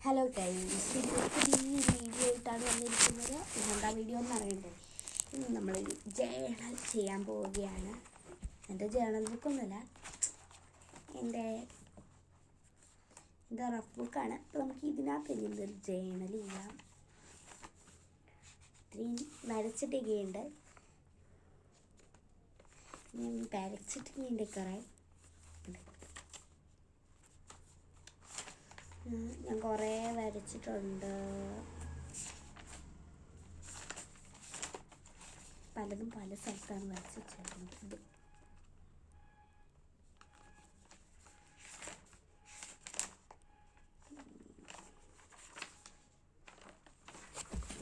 Hello guys, പുതിയ video ആയിട്ടാണ് വന്നിരിക്കുന്നത്. എന്താ വീഡിയോ എന്ന് അറിയണ്ടേ? ഇന്ന് നമ്മൾ ജേണൽ ചെയ്യാൻ പോവുകയാണ്. എൻ്റെ ജേണൽ ബുക്കൊന്നുമല്ല, എൻ്റെ റഫ് ബുക്കാണ്. അപ്പോൾ നമുക്ക് ഇതിനകത്ത് എന്തൊരു ജേണൽ ചെയ്യാം. ഇത്രയും വരച്ചിട്ടൊക്കെയുണ്ട്. ഞാൻ വരച്ചിട്ടൊക്കെയുണ്ട് കുറേ. ഞാൻ കുറേ വരച്ചിട്ടുണ്ട്. പലതും പല സ്ഥലത്താണ് വരച്ച് വെച്ചിരുന്നത്.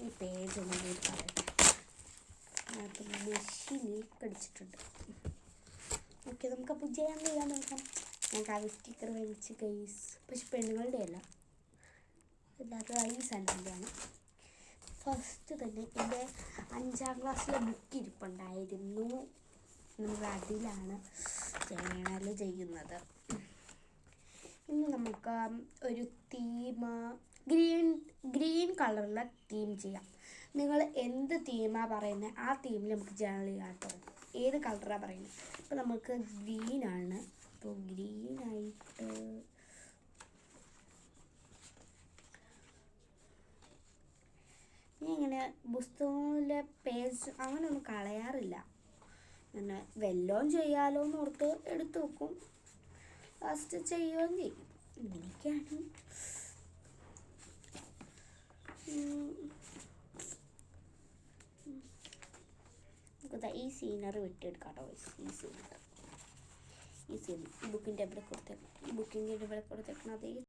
ഈ പേജ് ഒന്നും പറയട്ടെ, അതിനകത്ത് മെഷീനിൽ കടിച്ചിട്ടുണ്ട്. ഓക്കെ, നമുക്കപ്പോൾ ചെയ്യാൻ നോക്കാം. ഞാൻ കാവ്യ സ്റ്റിക്കർ മേടിച്ച് ഗൈസ്, പക്ഷെ പെണ്ണുങ്ങളുടെ അല്ല, അല്ലാതെ ഈ സാധനത്തിൻ്റെയാണ്. ഫസ്റ്റ് തന്നെ എൻ്റെ 5ാം ക്ലാസ്സിലെ ബുക്ക് ഇരിപ്പുണ്ടായിരുന്നു. നമ്മൾ അതിലാണ് ജേണൽ ചെയ്യുന്നത്. ഇന്ന് നമുക്ക് ഒരു ഗ്രീൻ കളറിലെ തീം ചെയ്യാം. നിങ്ങൾ എന്ത് തീമാണ് പറയുന്നത് ആ തീമിൽ നമുക്ക് ജേണൽ ചെയ്യാം കേട്ടോ. ഏത് കളറാണ് പറയുന്നത്? അപ്പോൾ നമുക്ക് ഗ്രീനാണ്. അപ്പോൾ ഗ്രീനായിട്ട് ഞാൻ ഇങ്ങനെ പുസ്തകത്തിലെ പേജ് അങ്ങനെയൊന്നും കളയാറില്ല. അങ്ങനെ വല്ലതും ചെയ്യാലോ എന്ന് ഓർത്ത് എടുത്തു വെക്കും. ലാസ്റ്റ് ചെയ്യുകയും ചെയ്യും. ഇങ്ങനെയൊക്കെയാണ്. ഈ സീനറി വെട്ടിയെടുക്കാം കേട്ടോ. ഈ ബുക്കിൻ്റെ ഇവിടെ കൊടുത്തേക്കണം. അതേ